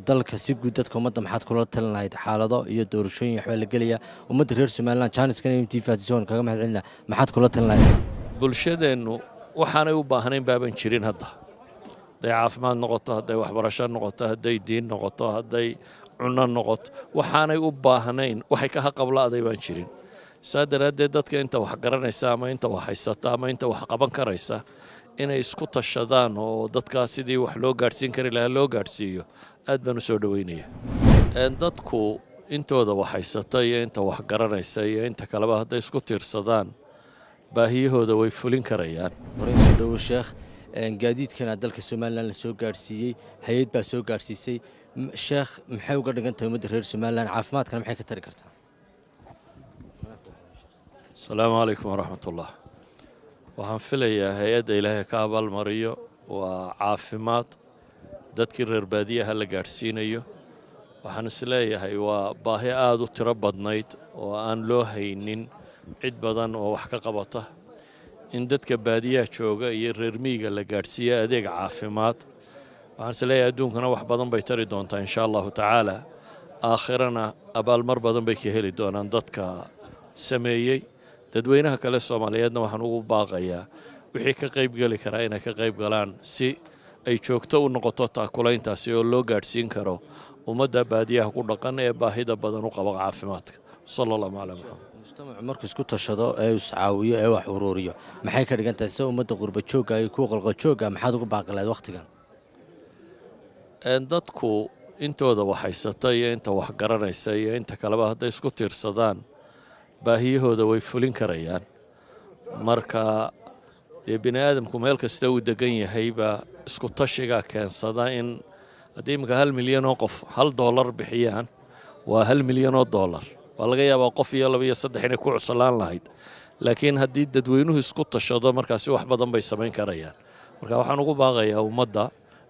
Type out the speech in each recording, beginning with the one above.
dalka si guud dadka ummadda maxaad kula talin lahayd xaalado iyo doorashooyin waxbaa la gelaya ummadda reer Somaliland Janiska intii faatisoon kaga mahadcelina maxaad kula talin lahayd bulshadeennu waxaanay u baahnayn baaban jirin hadda haday caafimaad noqoto haday waxbarasho noqoto haday diin noqoto haday cunno noqoto waxaanay u baahnayn waxay ka haqablaaday baan jirin saadaradeed dadka inta wax garanaysa ama inta wax haysata ama inta wax qaban karaysa inay isku tashadaan oo dadka sidii wax loo gaarsiin kari lahaa loo gaarsiiyo aad baan u soo dhaweynaya dadku intooda wax haysata iyo inta wax garanaysa iyo inta kaleba haday isku tiirsadaan baahiyahooda way fulin karayaan waraysi dhow sheekh gaadiidkana dalka Somaliland la soo gaarsiiyay hay'ad baa soo gaarsiisay sheekh maxay uga dhigantahay ummadda reer Somaliland caafimaadkana maxay ka tari kartaa السلام عليكم ورحمة الله waxaan filayaa hay'adda Ilaahay ka abaalmariyo waa caafimaad dadkii reer baadiyaha la gaarsiinayo waxaan isleeyahay waa baahi aad u tiro badnayd oo aan loo haynin cid badan oo wax ka qabata in dadka baadiyaha jooga iyo reer miyiga la gaarsiiyo adeeg caafimaad waxaan isleeyahay adduunkana wax badan bay tari doontaa insha Allah taala aakhirana abaalmar badan bay ka heli doonaan dadka sameeyay dadweynaha kale Soomaaliyeedna waxaan ugu baaqayaa wixii ka qayb gali kara inay ka qayb galaan si ay joogto u noqoto taakulayntaasi oo loo gaarsiin karo ummadda baadiyaha ku dhaqan ee baahida badan u qaba caafimaadka sallallahu alayhi wa sallam mujtamac markuu isku tashado ee uu iscaawiyo ee wax ururiyo maxay ka dhigan tahay soo ummadda qurba jooga ay ku qalqal jooga maxaad ugu baaqi lahayd waqtigan dadku intooda wax haysata iyo inta wax garanaysa iyo inta kaleba haday isku tiirsadaan baahiyahooda way fulin karayaan marka bini aadamku meel kasta uu degan yahay ba isku tashiga keensada in hadii imka 1 milyan oo qof $1 bixiyaan waa 1 milyan oo dollar waa laga yaabaa qof iyo 2 iyo 3 inay ku cuslaan lahayd laakiin hadii dadweynuhu isku tashado markaas wax badan bay sameyn karayaan marka waxaan ugu baaqayaa ummadda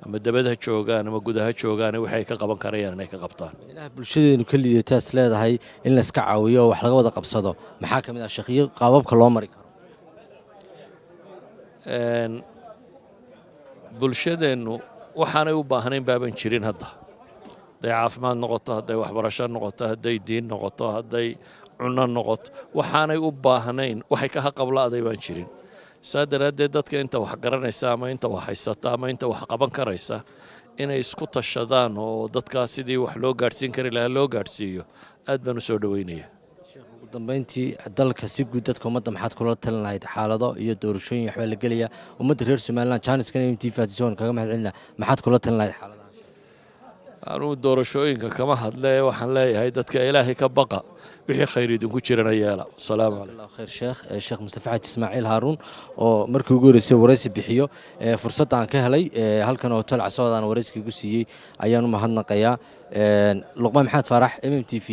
ama dabadaha joogaan ama gudaha joogaan waxay ka qaban karayaan inay ka qabtaan ilaahay bulshadeenu ka liidatas leedahay in la iska caawiyo wax laga wada qabsado maxaa kamid ah shaqooyin qaababka loo mari karo bulshadeenu waxaanay u baahnayn baaban jirin hadda haday caafimaad noqoto haday waxbarasho noqoto haday diin noqoto haday cunno noqoto waxaanay u baahnayn waxay ka haqablaaday baan jirin saadaradeed dadka inta wax garanaysa ama inta wax haysata ama inta wax qaban karaysa inay isku tashadaan oo dadka sidii wax loo gaarsiin kari lahaa loo gaarsiiyo aad baan u soo dhaweynaya sheekh ugu dambeyntii dalka si guud dadka ummadda maxaad kula talin lahayd xaalado iyo doorashooyin waxbaa la gelaya ummadda reer Somaliland Janiska intii faatisoon kaga mahadcelina maxaad kula talin lahayd xaaladaha anu doorashooyinka kama hadlay waxaan leeyahay dadka Ilaahay ka baqa wixii khayr idinku jirana yeela salaamu alaykum khayr sheekh Mustafa Xaji Ismaaciil Haruun oo markii ugu horeysay waraysi bixiyo fursad aan ka helay halkan hotel Casoodan waraysiga igu siiyay ayaan u mahadnaqayaa Luqmaan Maxamed Faarax MMTV